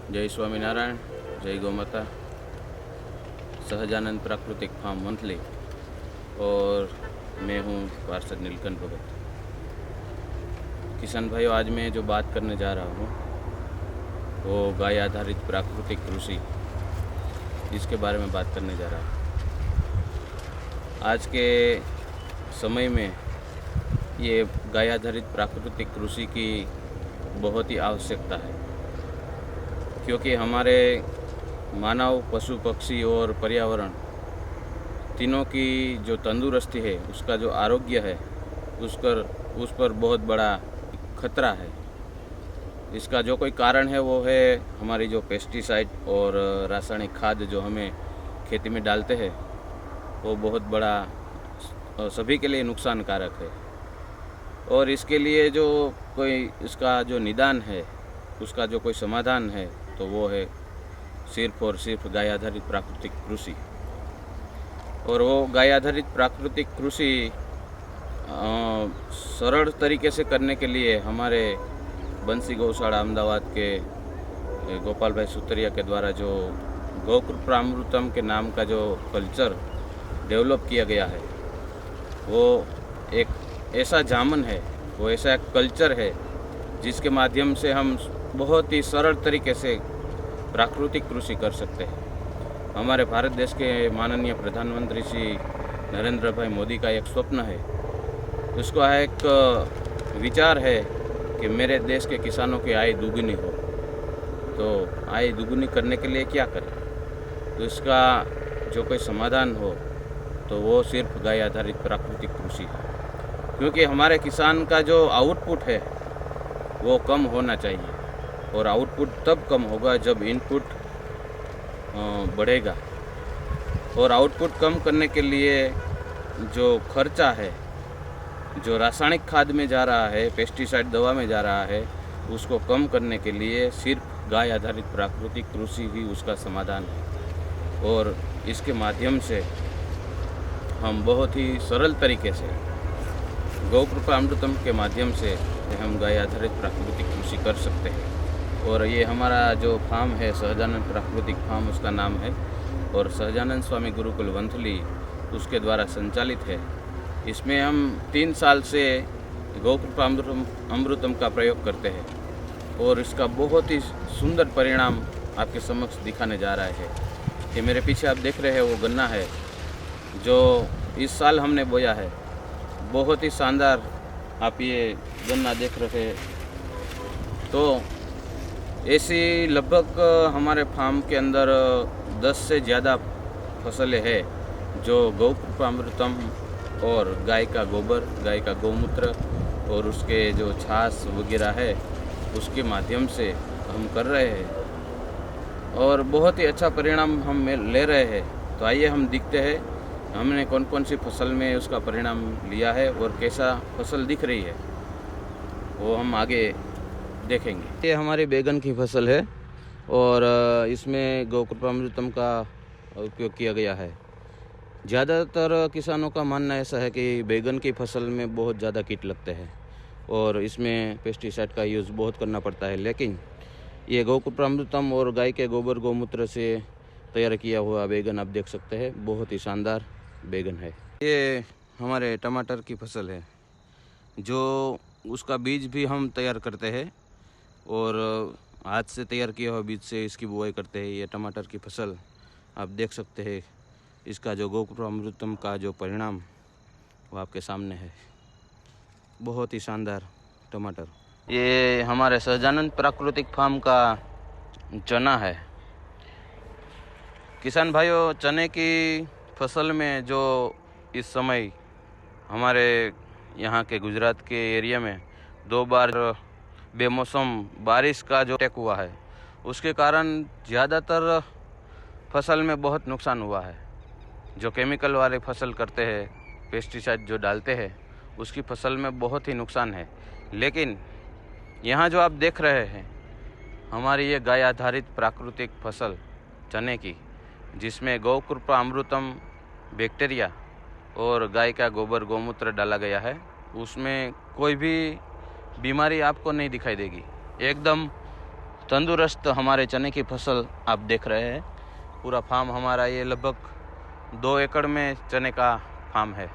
जय स्वामीनारायण, जय गौ माता। सहजानंद प्राकृतिक फार्म मंथली और मैं हूँ पार्षद नीलकंठ भगत। किसान भाइयों, आज मैं जो बात करने जा रहा हूँ वो गाय आधारित प्राकृतिक कृषि, इसके बारे में बात करने जा रहा हूँ। आज के समय में ये गाय आधारित प्राकृतिक कृषि की बहुत ही आवश्यकता है, क्योंकि हमारे मानव, पशु पक्षी और पर्यावरण तीनों की जो तंदुरुस्ती है, उसका जो आरोग्य है, उस पर बहुत बड़ा खतरा है। इसका जो कोई कारण है वो है हमारी जो पेस्टिसाइड और रासायनिक खाद जो हमें खेती में डालते हैं, वो बहुत बड़ा सभी के लिए नुकसानकारक है। और इसके लिए जो कोई इसका जो निदान है, उसका जो कोई समाधान है, तो वो है सिर्फ और सिर्फ गाय आधारित प्राकृतिक कृषि। और वो गाय आधारित प्राकृतिक कृषि सरल तरीके से करने के लिए हमारे बंसी गौशाला अहमदाबाद के गोपाल भाई सुतरिया के द्वारा जो गौकृपामृतम के नाम का जो कल्चर डेवलप किया गया है, वो एक ऐसा जामन है, वो ऐसा एक कल्चर है जिसके माध्यम से हम बहुत ही सरल तरीके से प्राकृतिक कृषि कर सकते हैं। हमारे भारत देश के माननीय प्रधानमंत्री श्री नरेंद्र भाई मोदी का एक स्वप्न है, उसका एक विचार है कि मेरे देश के किसानों की आय दुगुनी हो। तो आय दुगुनी करने के लिए क्या करें? तो इसका जो कोई समाधान हो तो वो सिर्फ गाय आधारित प्राकृतिक कृषि है, क्योंकि हमारे किसान का जो आउटपुट है वो कम होना चाहिए। और आउटपुट तब कम होगा जब इनपुट बढ़ेगा। और आउटपुट कम करने के लिए जो खर्चा है, जो रासायनिक खाद में जा रहा है, पेस्टिसाइड दवा में जा रहा है, उसको कम करने के लिए सिर्फ गाय आधारित प्राकृतिक कृषि ही उसका समाधान है। और इसके माध्यम से हम बहुत ही सरल तरीके से गौकृपामृतम के माध्यम से हम गाय आधारित प्राकृतिक कृषि कर सकते हैं। और ये हमारा जो फार्म है सहजानंद प्राकृतिक फार्म, उसका नाम है, और सहजानंद स्वामी गुरुकुल वंथली उसके द्वारा संचालित है। इसमें हम 3 साल से गौकृपामृतम का प्रयोग करते हैं और इसका बहुत ही सुंदर परिणाम आपके समक्ष दिखाने जा रहा है। कि मेरे पीछे आप देख रहे हैं वो गन्ना है जो इस साल हमने बोया है। बहुत ही शानदार आप ये गन्ना देख रहे हैं। तो ऐसी लगभग हमारे फार्म के अंदर 10 से ज़्यादा फसलें हैं जो गौकृपामृतम और गाय का गोबर, गाय का गौमूत्र और उसके जो छाछ वगैरह है, उसके माध्यम से हम कर रहे हैं और बहुत ही अच्छा परिणाम हम ले रहे हैं। तो आइए हम देखते हैं हमने कौन कौन सी फसल में उसका परिणाम लिया है और कैसा फसल दिख रही है, वो हम आगे देखेंगे। ये हमारी बैगन की फसल है और इसमें गौकृपामृतम का उपयोग किया गया है। ज़्यादातर किसानों का मानना ऐसा है कि बैगन की फसल में बहुत ज़्यादा कीट लगते हैं और इसमें पेस्टिसाइड का यूज़ बहुत करना पड़ता है, लेकिन ये गौकृपामृतम और गाय के गोबर गौमूत्र से तैयार किया हुआ बैगन आप देख सकते हैं, बहुत ही शानदार बैगन है। ये हमारे टमाटर की फसल है, जो उसका बीज भी हम तैयार करते हैं और हाथ से तैयार किया हुआ बीज से इसकी बुआई करते हैं। ये टमाटर की फसल आप देख सकते हैं, इसका जो गौकृपामृतम का जो परिणाम वो आपके सामने है। बहुत ही शानदार टमाटर। ये हमारे सहजानंद प्राकृतिक फार्म का चना है। किसान भाइयों, चने की फसल में जो इस समय हमारे यहाँ के गुजरात के एरिया में 2 बार बेमौसम बारिश का जो अटैक हुआ है, उसके कारण ज़्यादातर फसल में बहुत नुकसान हुआ है। जो केमिकल वाले फसल करते हैं, पेस्टिसाइड जो डालते हैं, उसकी फसल में बहुत ही नुकसान है। लेकिन यहाँ जो आप देख रहे हैं हमारी ये गाय आधारित प्राकृतिक फसल चने की, जिसमें गौकृपामृतम बैक्टीरिया और गाय का गोबर गौमूत्र डाला गया है, उसमें कोई भी बीमारी आपको नहीं दिखाई देगी। एकदम तंदुरुस्त हमारे चने की फसल आप देख रहे हैं। पूरा फार्म हमारा ये लगभग 2 एकड़ में चने का फार्म है।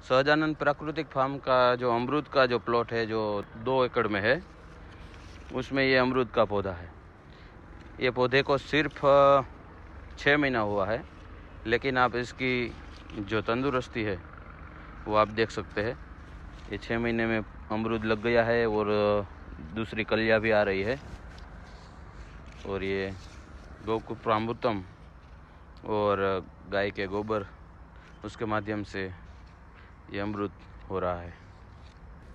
सहजानंद प्राकृतिक फार्म का जो अमरूद का जो प्लॉट है, जो 2 एकड़ में है, उसमें ये अमरूद का पौधा है। ये पौधे को सिर्फ 6 महीना हुआ है, लेकिन आप इसकी जो तंदुरुस्ती है वो आप देख सकते हैं। ये 6 महीने में अमरूद लग गया है और दूसरी कलियां भी आ रही है। और ये गौकूप्रामृतम और गाय के गोबर, उसके माध्यम से ये अमरूद हो रहा है।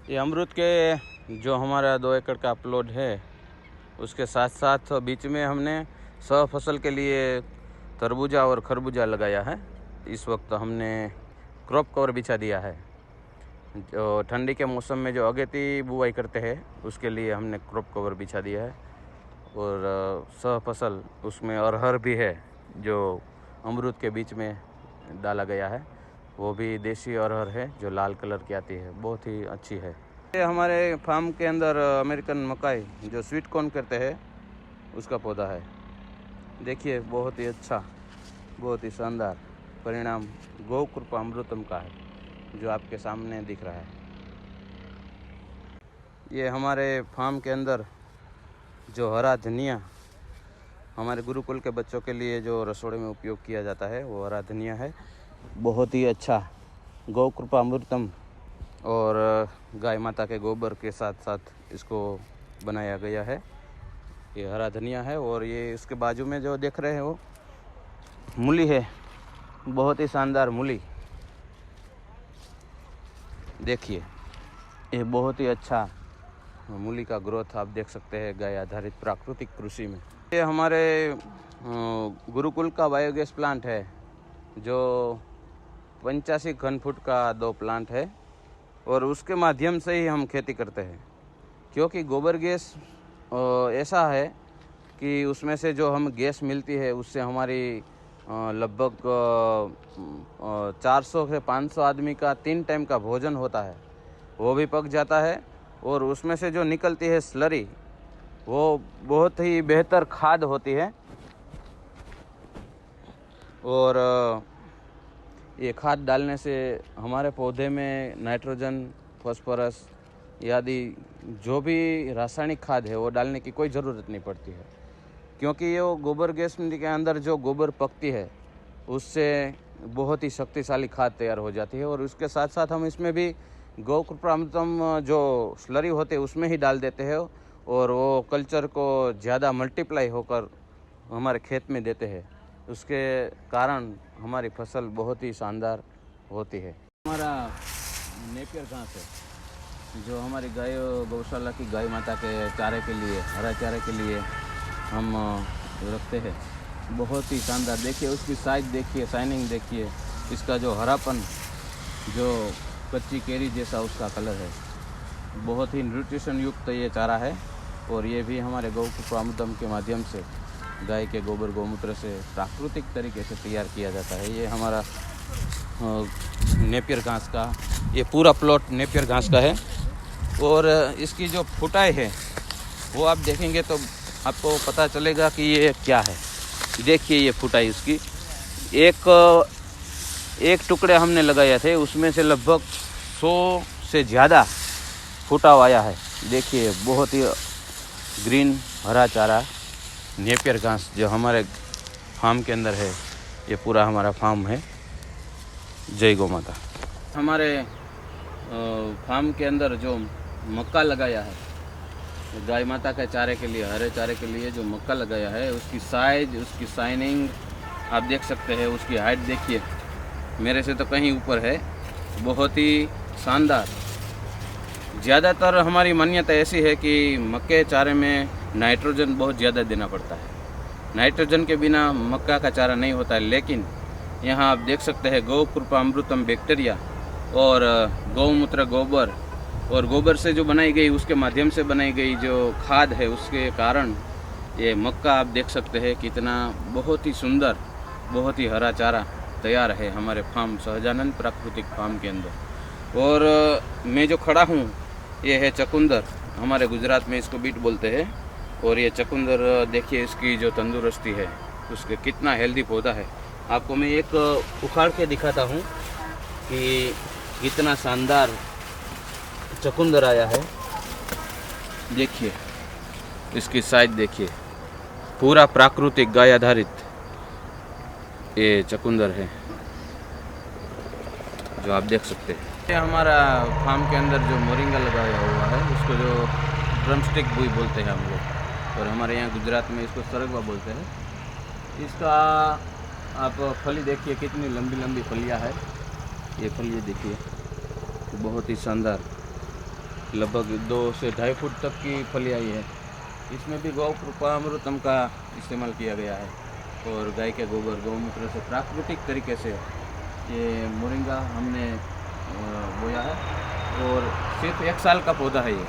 ये अमरूद के जो हमारा 2 एकड़ का प्लॉट है, उसके साथ साथ बीच में हमने सह फसल के लिए तरबूजा और खरबूजा लगाया है। इस वक्त हमने क्रॉप कवर बिछा दिया है। जो ठंडी के मौसम में जो अगेती बुआई करते हैं, उसके लिए हमने क्रॉप कवर बिछा दिया है। और सह फसल उसमें अरहर भी है, जो अमरूद के बीच में डाला गया है। वो भी देसी अरहर है जो लाल कलर की आती है, बहुत ही अच्छी है। ये हमारे फार्म के अंदर अमेरिकन मकाई जो स्वीट कॉर्न करते हैं, उसका पौधा है। देखिए, बहुत ही अच्छा, बहुत ही शानदार परिणाम गौकूप्रामृतम का है, जो आपके सामने दिख रहा है। ये हमारे फार्म के अंदर जो हरा धनिया हमारे गुरुकुल के बच्चों के लिए जो रसोड़े में उपयोग किया जाता है, वो हरा धनिया है। बहुत ही अच्छा गौकूप्रामृतम और गाय माता के गोबर के साथ साथ इसको बनाया गया है। ये हरा धनिया है। और ये इसके बाजू में जो देख रहे हैं वो मूली है, बहुत ही शानदार मूली। देखिए, ये बहुत ही अच्छा मूली का ग्रोथ आप देख सकते हैं गाय आधारित प्राकृतिक कृषि में। ये हमारे गुरुकुल का बायोगैस प्लांट है, जो 85 घन फुट का 2 प्लांट है। और उसके माध्यम से ही हम खेती करते हैं, क्योंकि गोबर गैस ऐसा है कि उसमें से जो हम गैस मिलती है, उससे हमारी लगभग 400 से 500 आदमी का 3 टाइम का भोजन होता है, वो भी पक जाता है। और उसमें से जो निकलती है स्लरी, वो बहुत ही बेहतर खाद होती है। और ये खाद डालने से हमारे पौधे में नाइट्रोजन, फास्फोरस आदि जो भी रासायनिक खाद है, वो डालने की कोई ज़रूरत नहीं पड़ती है, क्योंकि ये गोबर गैस के अंदर जो गोबर पकती है, उससे बहुत ही शक्तिशाली खाद तैयार हो जाती है। और उसके साथ साथ हम इसमें भी गौकूप्रामृतम जो स्लरी होते हैं, उसमें ही डाल देते हैं। और वो कल्चर को ज़्यादा मल्टीप्लाई होकर हमारे खेत में देते हैं। उसके कारण हमारी फसल बहुत ही शानदार होती है। हमारा नेपियर घास है, जो हमारी गाय गौशाला की गाय माता के चारे के लिए, हरा चारे के लिए हम रखते हैं। बहुत ही शानदार, देखिए उसकी साइज देखिए, शाइनिंग देखिए, इसका जो हरापन, जो कच्ची केरी जैसा उसका कलर है। बहुत ही न्यूट्रिशन युक्त ये चारा है। और ये भी हमारे गौकूप्रामृतम के माध्यम से गाय के गोबर गौमूत्र से प्राकृतिक तरीके से तैयार किया जाता है। ये हमारा नेपियर घास का, ये पूरा प्लॉट नेपियर घास का है। और इसकी जो फुटाई है, वो आप देखेंगे तो आपको पता चलेगा कि ये क्या है। देखिए, ये फुटाई इसकी, एक टुकड़े हमने लगाए थे, उसमें से लगभग 100 से ज़्यादा फुटाव आया है। देखिए, बहुत ही ग्रीन हरा चारा नेपियर घास जो हमारे फार्म के अंदर है, ये पूरा हमारा फार्म है। जय गौ माता। हमारे फार्म के अंदर जो मक्का लगाया है, गाय माता के चारे के लिए, हरे चारे के लिए जो मक्का लगाया है, उसकी साइज, उसकी शाइनिंग आप देख सकते हैं। उसकी हाइट देखिए, मेरे से तो कहीं ऊपर है, बहुत ही शानदार। ज़्यादातर हमारी मान्यता ऐसी है कि मक्के चारे में नाइट्रोजन बहुत ज़्यादा देना पड़ता है। नाइट्रोजन के बिना मक्का का चारा नहीं होता है। लेकिन यहाँ आप देख सकते हैं गौकूप्रामृतम बैक्टीरिया और गौमूत्र, गोबर और गोबर से जो बनाई गई, उसके माध्यम से बनाई गई जो खाद है, उसके कारण ये मक्का आप देख सकते हैं कितना बहुत ही सुंदर, बहुत ही हरा चारा तैयार है हमारे फार्म सहजानंद प्राकृतिक फार्म के अंदर। और मैं जो खड़ा हूँ, ये है चकुंदर, हमारे गुजरात में इसको बीट बोलते हैं। और ये चकुंदर देखिए इसकी जो तंदुरुस्ती है, उसके कितना हेल्दी पौधा है। आपको मैं एक उखाड़ के दिखाता हूँ कि कितना शानदार चकुंदर आया है। देखिए इसकी साइज देखिए, पूरा प्राकृतिक गाय आधारित ये चकुंदर है जो आप देख सकते हैं। ये हमारा फार्म के अंदर जो मोरिंगा लगाया हुआ है उसको जो ड्रमस्टिक बुई बोलते हैं हम लोग, और हमारे यहाँ गुजरात में इसको सरगवा बोलते हैं। इसका आप फली देखिए कितनी लंबी लंबी फलियाँ है। ये फलियाँ देखिए बहुत ही शानदार, लगभग 2 से 2.5 फुट तक की फलियाँ है। इसमें भी गौ कृपामृतम का इस्तेमाल किया गया है और गाय के गोबर गौमूत्र से प्राकृतिक तरीके से ये मोरिंगा हमने बोया है। और सिर्फ 1 साल का पौधा है ये।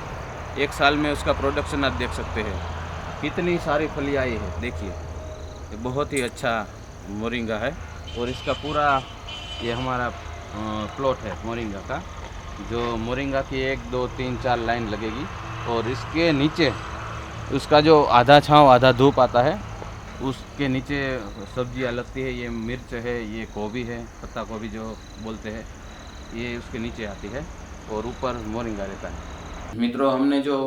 1 साल में उसका प्रोडक्शन आप देख सकते हैं, कितनी सारी फलियाँ आई है। देखिए ये बहुत ही अच्छा मोरिंगा है। और इसका पूरा ये हमारा प्लॉट है मोरिंगा का, जो मोरिंगा की 1 2 3 4 लाइन लगेगी। और इसके नीचे उसका जो आधा छांव आधा धूप आता है, उसके नीचे सब्जियां लगती है। ये मिर्च है, ये गोभी है, पत्ता गोभी जो बोलते हैं, ये उसके नीचे आती है और ऊपर मोरिंगा रहता है। मित्रों, हमने जो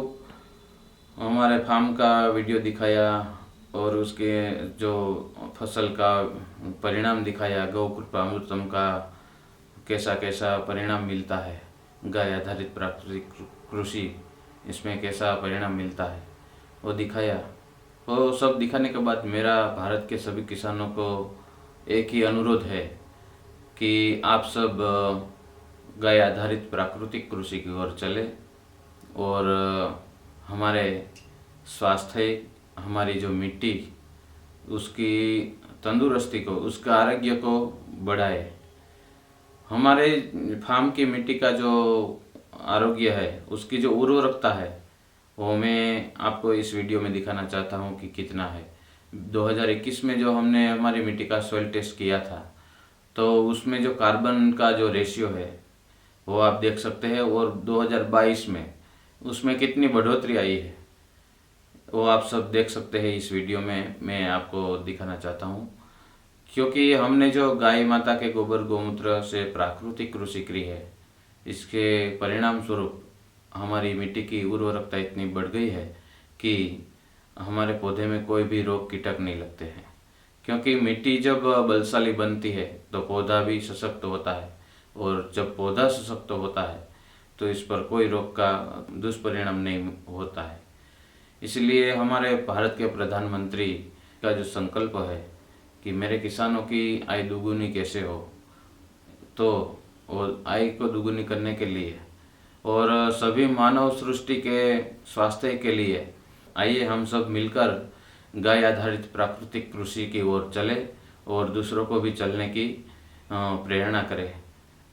हमारे फार्म का वीडियो दिखाया और उसके जो फसल का परिणाम दिखाया, गौ कृपामृतम का कैसा कैसा परिणाम मिलता है, गाय आधारित प्राकृतिक कृषि इसमें कैसा परिणाम मिलता है वो दिखाया। वो सब दिखाने के बाद मेरा भारत के सभी किसानों को एक ही अनुरोध है कि आप सब गाय आधारित प्राकृतिक कृषि की ओर चले और हमारे स्वास्थ्य, हमारी जो मिट्टी, उसकी तंदुरुस्ती को, उसका आरोग्य को बढ़ाए। हमारे फार्म की मिट्टी का जो आरोग्य है, उसकी जो उर्वरकता है, वो मैं आपको इस वीडियो में दिखाना चाहता हूँ कि कितना है। 2021 में जो हमने हमारी मिट्टी का सॉइल टेस्ट किया था, तो उसमें जो कार्बन का जो रेशियो है वो आप देख सकते हैं। और 2022 में उसमें कितनी बढ़ोतरी आई है वो आप सब देख सकते हैं। इस वीडियो में मैं आपको दिखाना चाहता हूँ, क्योंकि हमने जो गाय माता के गोबर गौमूत्र से प्राकृतिक कृषि की है, इसके परिणाम स्वरूप हमारी मिट्टी की उर्वरकता इतनी बढ़ गई है कि हमारे पौधे में कोई भी रोग कीटक नहीं लगते हैं। क्योंकि मिट्टी जब बलशाली बनती है तो पौधा भी सशक्त होता है, और जब पौधा सशक्त होता है तो इस पर कोई रोग का दुष्परिणाम नहीं होता है। इसलिए हमारे भारत के प्रधानमंत्री का जो संकल्प है कि मेरे किसानों की आय दोगुनी कैसे हो, तो और आय को दोगुनी करने के लिए और सभी मानव सृष्टि के स्वास्थ्य के लिए आइए हम सब मिलकर गाय आधारित प्राकृतिक कृषि की ओर चले और दूसरों को भी चलने की प्रेरणा करें।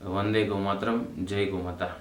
वंदे गौ मातरम, जय गौ माता।